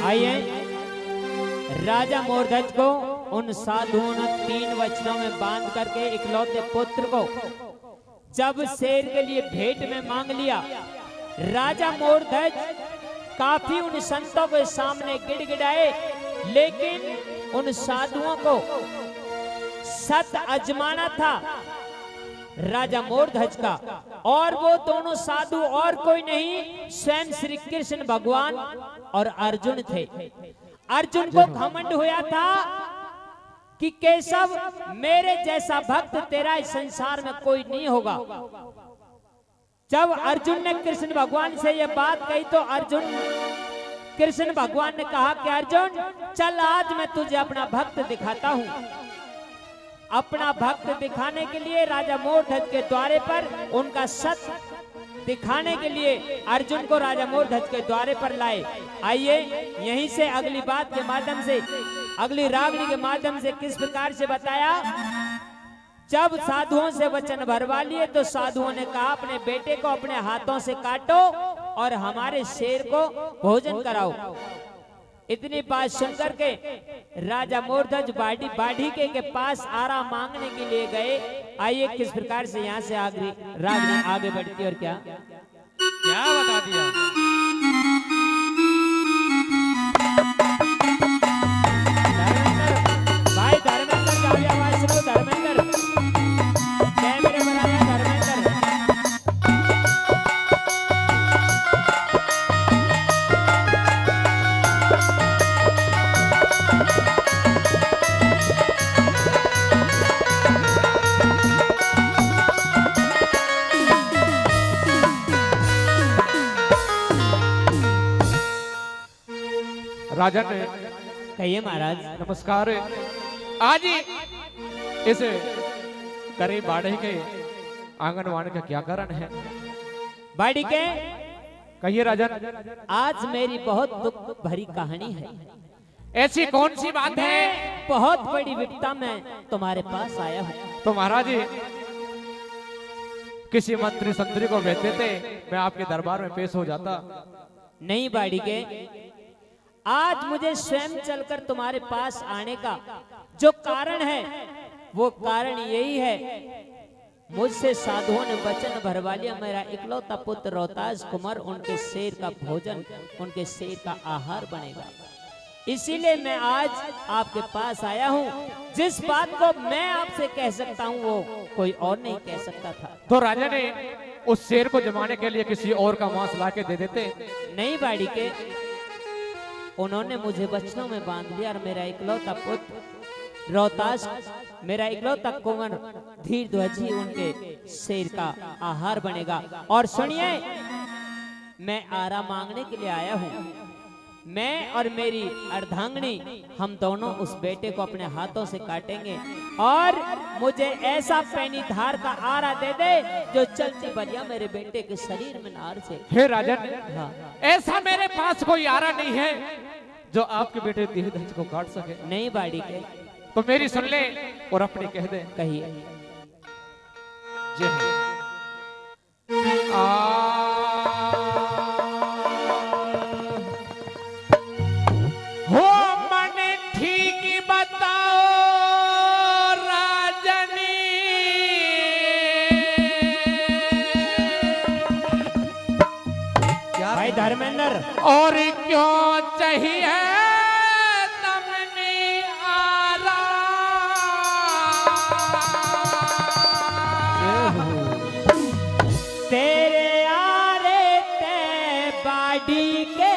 आइए, राजा मोरध्वज को उन साधुओं ने 3 वचनों में बांध करके इकलौते पुत्र को जब शेर के लिए भेंट में मांग लिया, राजा मोरध्वज काफी उन संतों के सामने गिड़गिड़ाए, लेकिन उन साधुओं को सत अजमाना था राजा मोरध्वज का, और वो दोनों साधु और कोई नहीं स्वयं श्री कृष्ण भगवान और अर्जुन थे। अर्जुन को घमंड हुआ था कि केशव मेरे जैसा भक्त तेरा इस संसार में कोई नहीं होगा। जब अर्जुन ने कृष्ण भगवान से यह बात कही तो कृष्ण भगवान ने कहा कि अर्जुन चल, आज मैं तुझे अपना भक्त दिखाता हूं। अपना भक्त दिखाने के लिए राजा मोरध्वज के द्वारे पर उनका सत दिखाने के लिए अर्जुन को राजा मोरध्वज के द्वारे पर लाए। आइए, यहीं से अगली बात के माध्यम से, अगली रागनी के माध्यम से किस प्रकार से बताया। जब साधुओं से वचन भरवा लिए तो साधुओं ने कहा अपने बेटे को अपने हाथों से काटो और हमारे शेर को भोजन कराओ। इतनी बात सुनकर के राजा मोरध्वज बाढ़ी के पास आराम मांगने के लिए गए। आइए किस प्रकार से यहाँ से रागनी आगे बढ़ती और क्या क्या बता दिया। भाई धर्मेंद्र का भी आवाज सुनो। धर्मेंद्र कैमरे में आया। धर्मेंद्र राजन कहिए महाराज। नमस्कार। आज इस गरीब बाड़े के आंगनवाड़ी का क्या कारण है? बाड़ी के कहिए राजन। आज मेरी बहुत दुख भरी कहानी है। ऐसी कौन सी बात है? बहुत बड़ी विपदा में तुम्हारे पास आया हूँ। तो महाराज किसी मंत्री संतरी को भेजते थे, मैं आपके दरबार में पेश हो जाता। नहीं बाड़ी के, आज मुझे स्वयं चलकर तुम्हारे पास आने का जो कारण है वो कारण यही है, मुझसे साधुओं ने वचन भरवा लिया मेरा इकलौता पुत्र रोहतास कुमार उनके शेर का भोजन, उनके शेर का आहार बनेगा। इसीलिए मैं आज आपके पास आया हूँ। जिस बात को मैं आपसे कह सकता हूँ वो कोई और नहीं कह सकता था। तो राजा ने उस शेर को जमाने के लिए किसी और का मांस ला के दे देते। नहीं बाड़ी के, उन्होंने मुझे वचनों में बांध लिया और मेरा इकलौता पुत्र रोहतास, मेरा इकलौता कुंवर धीरध्वज ही उनके शेर का आहार बनेगा। और सुनिए, मैं आरा मांगने के लिए आया हूँ। मैं और मेरी अर्धांगिनी हम दोनों उस बेटे को अपने हाथों से काटेंगे और मुझे ऐसा पैनी धार का आरा दे दे जो चलती बलिया मेरे बेटे के शरीर में नार से। हे राजन, हाँ। ऐसा मेरे पास कोई आरा नहीं है जो आपके बेटे धीरध्वज को काट सके। नहीं बाड़ी के, तो मेरी सुन ले और अपनी कह दे। कहिए। हो मन ठीक बताओ राजनी, क्या भाई धर्मेंद्र? और क्यों चाहिए तमने आरा? तेरे आरे ते बाड़ी के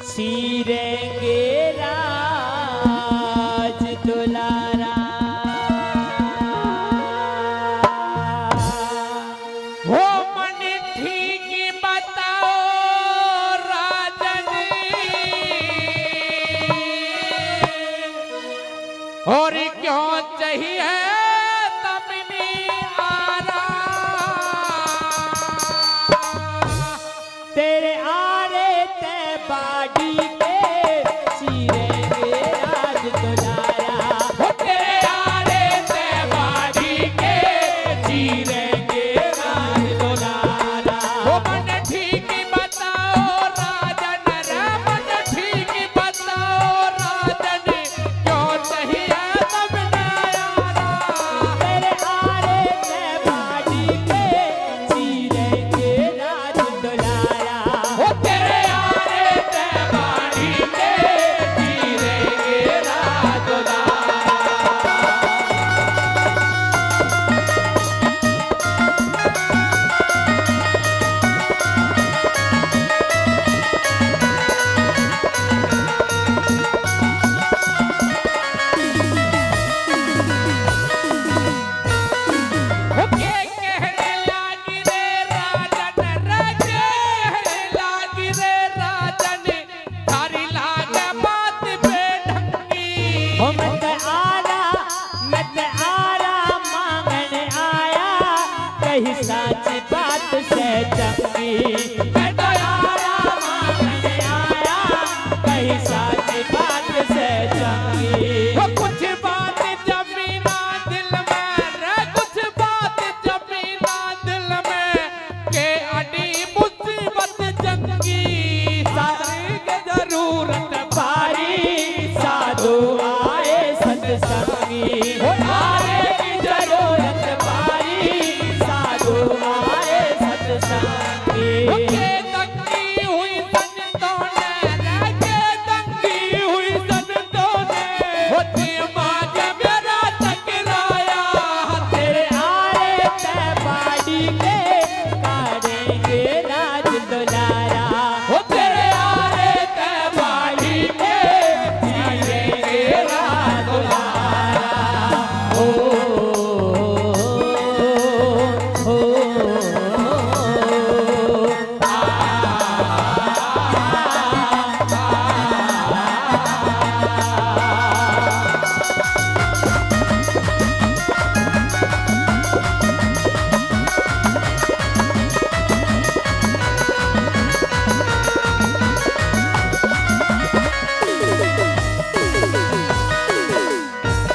सीरेंगे राज दुलारा। हो संगी। के दंगी हुई संतों ने रे, के दंगी हुई संतों ने, होती माज मेरा टकराया, तेरे आरे ते बाड़ी के करेंगे राज दुलारा। हो तेरे आरे ते बाड़ी के जिएंगे रात दुलारा।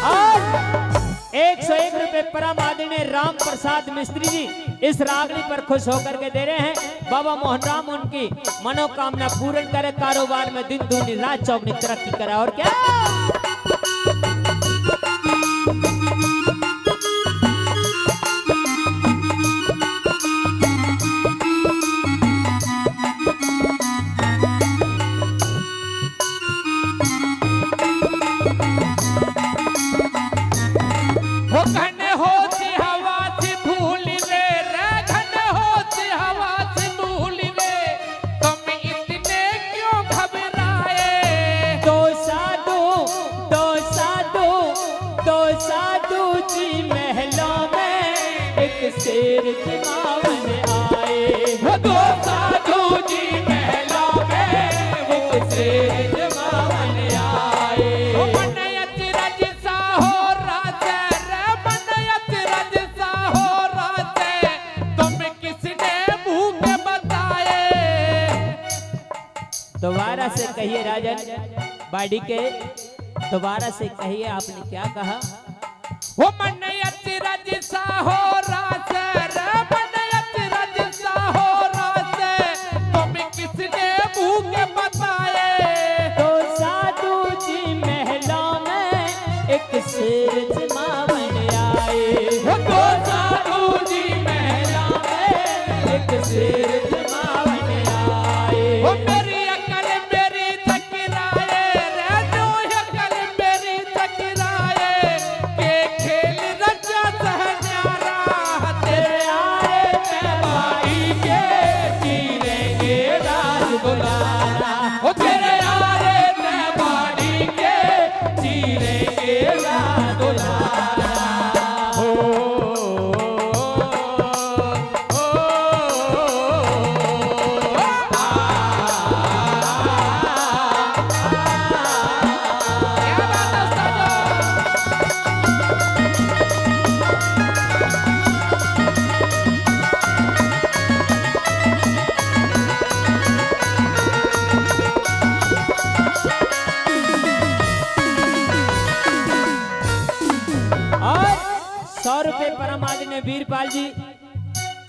और 101 रुपए परम आदरणीय राम प्रसाद मिस्त्री जी इस रागनी पर खुश होकर के दे रहे हैं। बाबा मोहन राम उनकी मनोकामना पूर्ण करे, कारोबार में दिन दूनी रात चौगनी तरक्की करे। और क्या हो घन होती हवा से भूल रे रे, घन होती हवा से भूल रे, तुम इतने क्यों घबराए। दो साधु दो साधु दो साधु जी महलों में एक शेर जिमावन आए। वो दो साधु जी महलों में वो शेर जमावन आए। वो मन अचरज सा हो राजे रे, मन अचरज सा हो राजे, तुम किसने मुंह के बताए। दोबारा से कहिए राजन बाड़ी के, दोबारा से कहिए आपने क्या कहा। वो मन अचरज सा हो राजे रे, मन अचरज सा हो राजे, तुम किसने मुंह के बताए। दो साधु जी महलों में एक शेर जिमावन आए। वो दो साधु जी महलों में एक शेर जिमावन आए। वो मेरी अकल मेरी टकराए रे, जो अकल मेरी टकराए, के खेल रचा सहन्यारा, तेरे आए मैं बाई के जीरेंगे राज दुलारा। वो तेरे आए मैं बाई के जीरेंगे राज दुलारा। क्या बात है उस्ताद? और 100 रुपए परम आदरणीय वीरपाल जी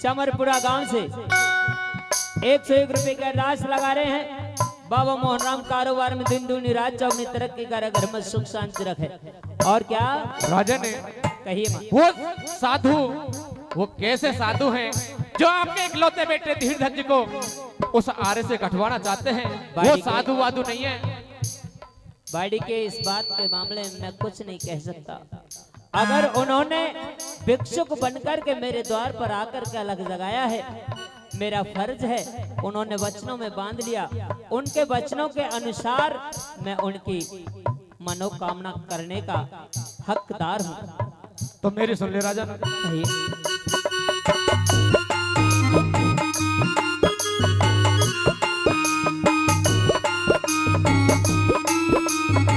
चमरपुरा गांव से 101 रुपए का रास लगा रहे हैं। बाबा मोहन राम कारोबार में दिन दूनी रात चौगनी तरक्की करे, घर में सुख शांति रखे। और क्या राजा ने कहिए मां। वो साधु, वो कैसे साधु हैं जो आपके इकलौते बेटे धीरधर को उस आरे से कटवाना चाहते हैं। वो साधु वाधु नहीं है। बाड़ी के इस बात के मामले में मैं कुछ नहीं कह सकता। अगर उन्होंने भिक्षुक बनकर के मेरे द्वार पर आकर के अलग जगाया है, मेरा फर्ज है, उन्होंने वचनों में बांध लिया, उनके वचनों के अनुसार मैं उनकी मनोकामना करने का हकदार हूँ। तो मेरी सुन ले राजा।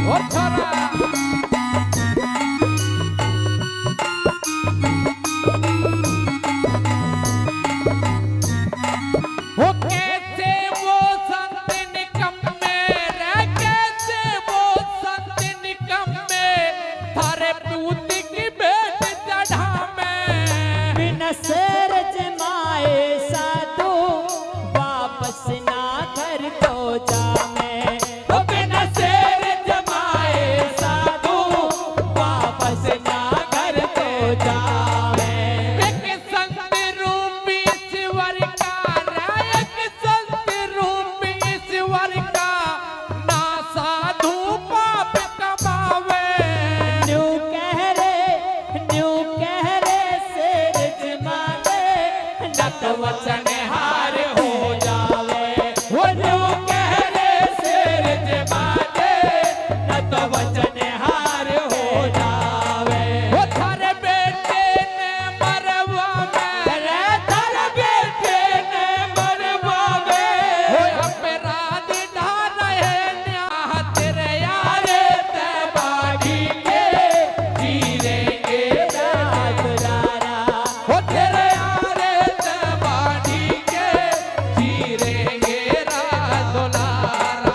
ओ छोरा वो कैसे वो संत निकम्मे रे, कैसे वो संत निकम्मे, थारे पूत की भेंट चढ़ा में। तो वचन हार हो जावे वो जो कह रे शेर जमाने न तो वचन हार हो जावे वो थारे बेटे ने मरवा में रे थारे बेटे ने मरवा में वो अपराध ढा रहे न्याह तेरे यारे ते बागी के जीरेंगे रात रारा वो तेरे यारे ते बागी के जीरेंगे रात लारा।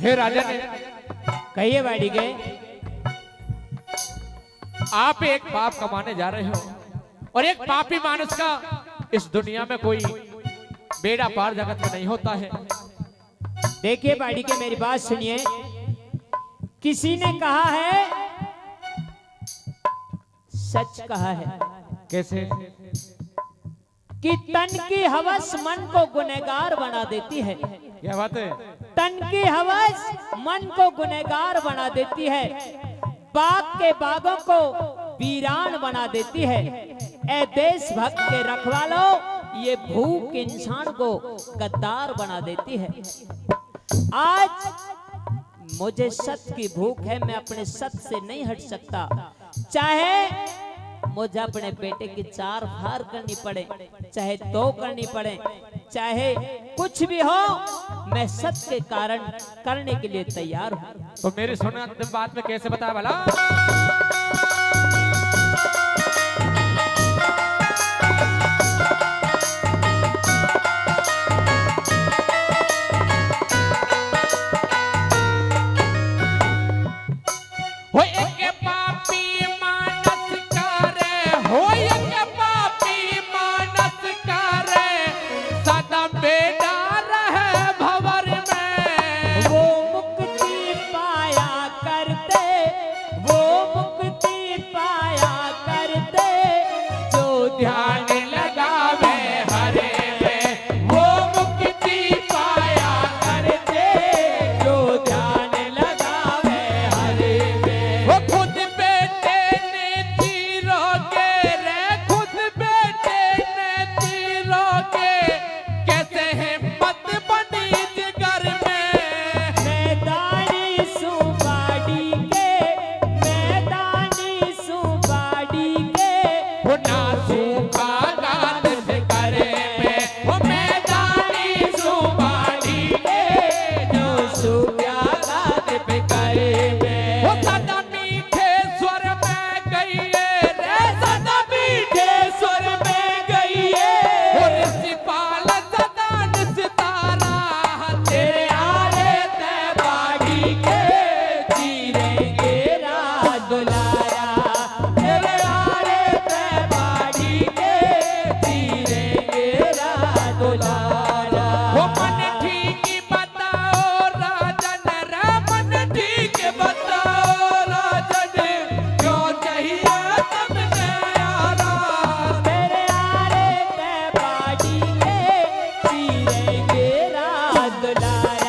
हे राजा ने कहिए बाड़ी के। आप एक पाप कमाने जा रहे हो और एक पापी मानुष का इस दुनिया में कोई बेड़ा पार जगत में नहीं होता है। देखिए बाड़ी के, मेरी बात सुनिए। किसी ने कहा है, सच कहा है कैसे? कि तन की हवस मन को गुनहगार बना देती है। क्या बात है? तन की हवस मन को गुनहगार बना देती है, बाग के बागों को वीरान बना देती है। ए देशभक्त के रखवालों, ये भूख इंसान को गद्दार बना देती है। आज मुझे सत्य की भूख है, मैं अपने सत्य से नहीं हट सकता। चाहे मुझे अपने बेटे की 4 फार करनी पड़े, चाहे 2 करनी पड़े, चाहे कुछ भी हो, मैं सत्य के कारण करने के लिए तैयार हूं। तो मेरी सुना बात में कैसे बताया भला? हो एक पापी मानस करे, हो एक पापी मानस करे, सदा बेड़ा रहे भंवर में। वो मुक्ति पाया करते, वो मुक्ति पाया करते, जो ध्यान लगावे हरे में, वो मुक्ति पाया करते, जो ध्यान लगावे हरे में। वो खुद बेटे ने तीरोगे रे, खुद बेटे ने तीरोगे, कैसे हिम्मत बनी जिगर में। मैदानी सुबाड़ी के, मैदानी सुबाड़ी के, वो ना सूखा गाद करे में, वो मैदानी सुबाड़ी के, जो सूखा गाद पे करे में। वो सदा मीठे स्वर में गईए रे, सदा मीठे स्वर में गईए। वो सिपाल सदा सितारा, तेरे आरे ते बागी के जीरेंगे रात दुलारा, तेरे आरे ते बाड़ी के, जीरेंगे रात दुलारा। वो मन ठीक बताओ राजन रे, मन ठीक बताओ राजन, क्यों चाहिए तुमने यारा। तेरे आरे ते बाड़ी के, जीरेंगे रात दुलारा।